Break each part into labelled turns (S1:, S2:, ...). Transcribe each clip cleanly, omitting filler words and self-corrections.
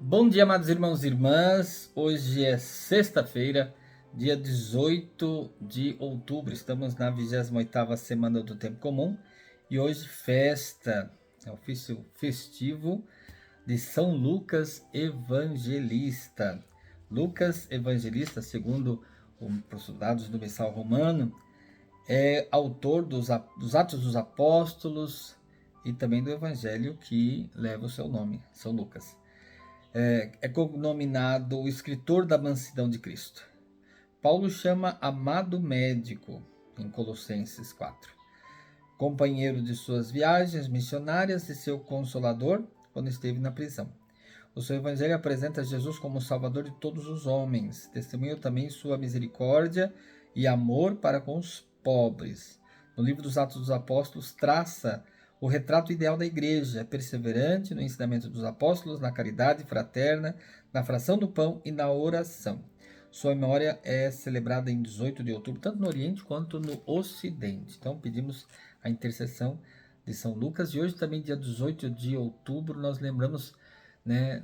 S1: Bom dia, amados irmãos e irmãs. Hoje é sexta-feira, dia 18 de outubro. Estamos na 28ª semana do Tempo Comum e hoje festa, ofício festivo de São Lucas Evangelista. Lucas Evangelista, segundo os dados do Missal Romano, é autor dos Atos dos Apóstolos e também do Evangelho que leva o seu nome, São Lucas. É cognominado o escritor da mansidão de Cristo. Paulo chama amado médico em Colossenses 4, companheiro de suas viagens missionárias e seu consolador quando esteve na prisão. O seu evangelho apresenta Jesus como o salvador de todos os homens, testemunha também sua misericórdia e amor para com os pobres. No livro dos Atos dos Apóstolos, traça o retrato ideal da igreja, perseverante no ensinamento dos apóstolos, na caridade fraterna, na fração do pão e na oração. Sua memória é celebrada em 18 de outubro, tanto no Oriente quanto no Ocidente. Então pedimos a intercessão de São Lucas. E hoje também, dia 18 de outubro, nós lembramos,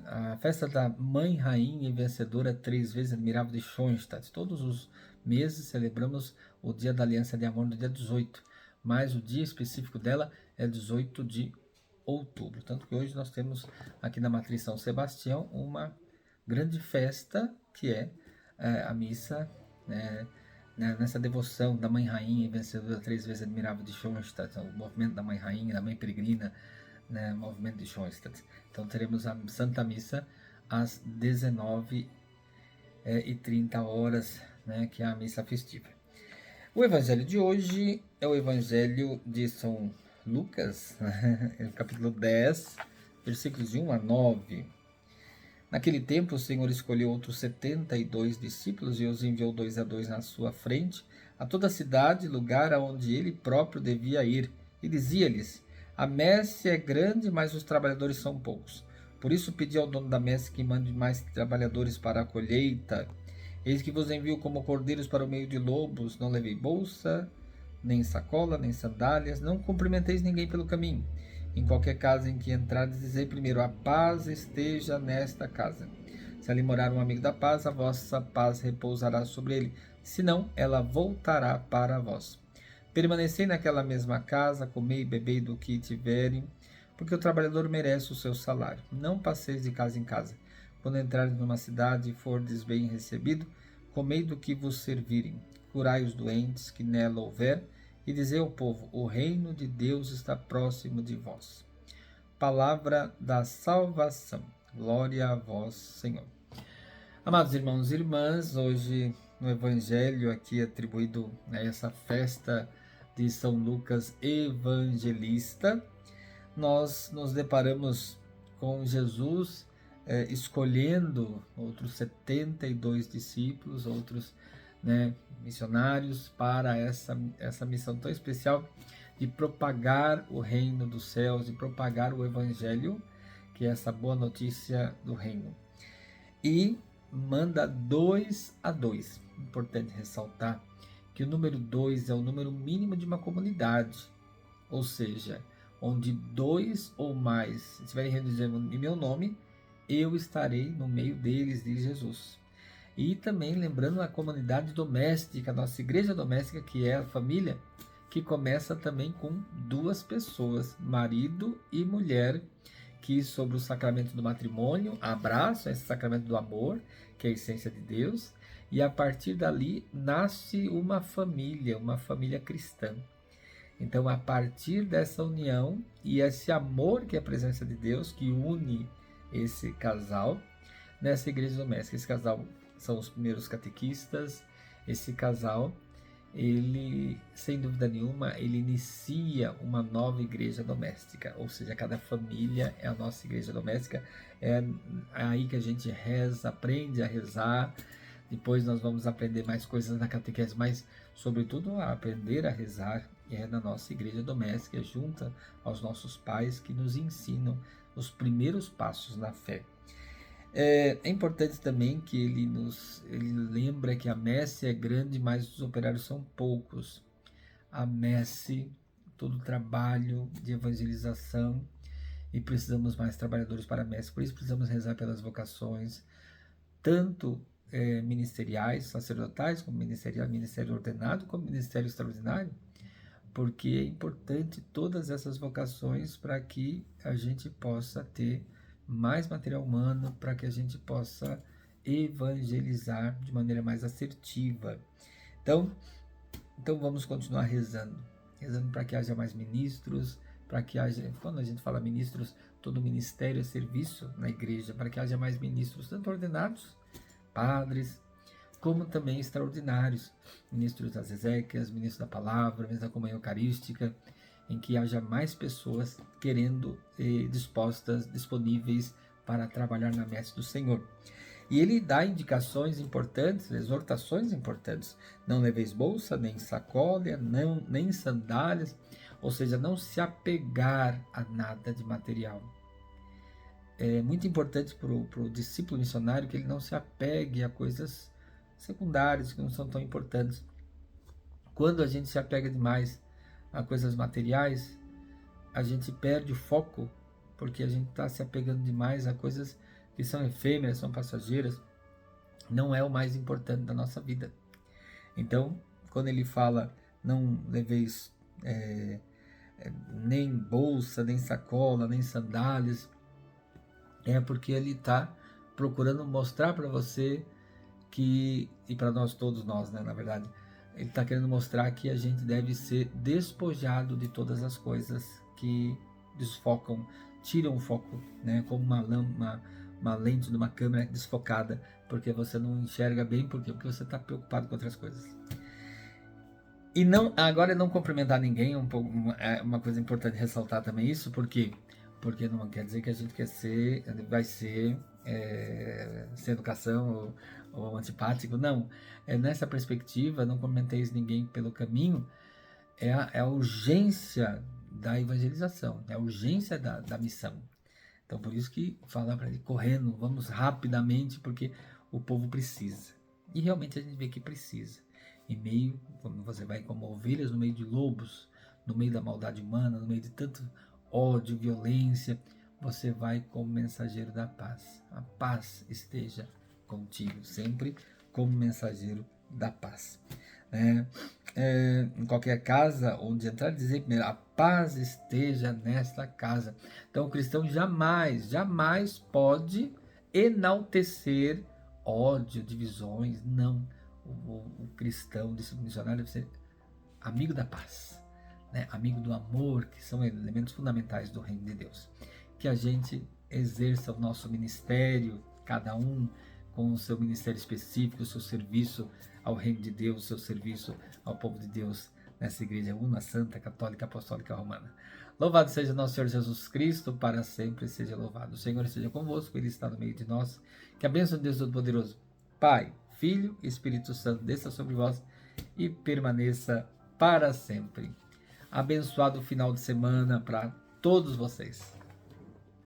S1: a festa da Mãe Rainha e Vencedora, 3 vezes admirável de Schoenstatt. Todos os meses celebramos o dia da Aliança de Amor no dia 18, mas o dia específico dela é 18 de outubro. Tanto que hoje nós temos aqui na Matriz São Sebastião uma grande festa, que é a missa, nessa devoção da Mãe Rainha e Vencedora, 3 vezes admirável de Schoenstatt, o movimento da Mãe Rainha, da Mãe Peregrina, o movimento de Schoenstatt. Então teremos a Santa Missa às 19h30, que é a missa festiva. O evangelho de hoje é o evangelho de São Lucas, capítulo 10, versículos de 1 a 9. Naquele tempo, o Senhor escolheu outros 72 discípulos e os enviou 2 a 2 na sua frente, a toda a cidade, lugar aonde ele próprio devia ir, e dizia-lhes: a messe é grande, mas os trabalhadores são poucos. Por isso pedi ao dono da messe que mande mais trabalhadores para a colheita. Eis que vos envio como cordeiros para o meio de lobos. Não levei bolsa, nem sacola, nem sandálias. Não cumprimenteis ninguém pelo caminho. Em qualquer casa em que entrardes, dizei primeiro: a paz esteja nesta casa. Se ali morar um amigo da paz, a vossa paz repousará sobre ele. Senão, ela voltará para vós. Permanecei naquela mesma casa, comei e bebei do que tiverem, porque o trabalhador merece o seu salário. Não passeis de casa em casa. Quando entrares numa cidade e fordes bem recebido, comei do que vos servirem. Curai os doentes que nela houver, e dizei ao povo: o reino de Deus está próximo de vós. Palavra da salvação. Glória a vós, Senhor. Amados irmãos e irmãs, hoje no Evangelho aqui atribuído a essa festa de São Lucas Evangelista, nós nos deparamos com Jesus escolhendo outros 72 discípulos, outros missionários para essa missão tão especial de propagar o reino dos céus, de propagar o Evangelho, que é essa boa notícia do reino. E manda 2 a 2. Importante ressaltar que o número 2 é o número mínimo de uma comunidade, ou seja, onde 2 ou mais estiverem reunidos em meu nome, eu estarei no meio deles, diz Jesus. E também lembrando a comunidade doméstica, a nossa igreja doméstica, que é a família, que começa também com 2 pessoas, marido e mulher, que sobre o sacramento do matrimônio abraçam esse sacramento do amor, que é a essência de Deus, e a partir dali nasce uma família cristã. Então, a partir dessa união e esse amor que é a presença de Deus, que une esse casal nessa igreja doméstica. Esse casal são os primeiros catequistas. Esse casal, ele, sem dúvida nenhuma, ele inicia uma nova igreja doméstica, ou seja, cada família é a nossa igreja doméstica. É aí que a gente reza, aprende a rezar. Depois nós vamos aprender mais coisas na catequese, mas sobretudo a aprender a rezar na nossa igreja doméstica, junto aos nossos pais que nos ensinam os primeiros passos na fé. É importante também que ele lembra que a messe é grande, mas os operários são poucos. A messe, todo o trabalho de evangelização, e precisamos mais trabalhadores para mestre. Por isso precisamos rezar pelas vocações, tanto ministeriais, sacerdotais, como ministerial, ministério ordenado, como ministério extraordinário, porque é importante todas essas vocações para que a gente possa ter mais material humano, para que a gente possa evangelizar de maneira mais assertiva. Então vamos continuar rezando para que haja mais ministros, para que haja, quando a gente fala ministros, todo ministério é serviço na igreja, para que haja mais ministros, tanto ordenados, padres, como também extraordinários, ministros das exéquias, ministros da palavra, ministros da comunhão eucarística, em que haja mais pessoas querendo, dispostas, disponíveis para trabalhar na messe do Senhor. E ele dá indicações importantes, exortações importantes. Não leveis bolsa, nem sacola, nem sandálias, ou seja, não se apegar a nada de material. É muito importante para o discípulo missionário que ele não se apegue a coisas secundárias, que não são tão importantes. Quando a gente se apega demais a coisas materiais, a gente perde o foco, porque a gente está se apegando demais a coisas que são efêmeras, são passageiras, não é o mais importante da nossa vida. Então, quando ele fala, não leveis nem bolsa, nem sacola, nem sandálias, é porque ele está procurando mostrar para você que, e para nós todos nós, né, na verdade, ele está querendo mostrar que a gente deve ser despojado de todas as coisas que desfocam, tiram o foco, né, como uma lente de uma câmera desfocada, porque você não enxerga bem, por quê? Porque você está preocupado com outras coisas. E não, agora não cumprimentar ninguém, uma coisa importante ressaltar também isso, porque não quer dizer que a gente vai ser sem educação ou antipático, não. Nessa perspectiva, não cumprimenteis ninguém pelo caminho, é a urgência da evangelização, é a urgência da missão. Então, por isso que fala para ele, correndo, vamos rapidamente, porque o povo precisa. E realmente a gente vê que precisa. Quando você vai como ovelhas no meio de lobos, no meio da maldade humana, no meio de tanto ódio, violência, você vai como mensageiro da paz. A paz esteja contigo, sempre como mensageiro da paz. Em qualquer casa onde entrar, dizer primeiro, a paz esteja nesta casa. Então o cristão jamais pode enaltecer ódio, divisões, não. O cristão, discípulo missionário, deve ser amigo da paz, né? Amigo do amor, que são elementos fundamentais do reino de Deus. Que a gente exerça o nosso ministério, cada um com o seu ministério específico, o seu serviço ao reino de Deus, o seu serviço ao povo de Deus, nessa igreja una, santa, católica, apostólica romana. Louvado seja nosso Senhor Jesus Cristo, para sempre seja louvado. O Senhor esteja convosco, Ele está no meio de nós. Que a bênção de Deus Todo-Poderoso, Pai, Filho e Espírito Santo, desça sobre vós e permaneça para sempre. Abençoado final de semana para todos vocês.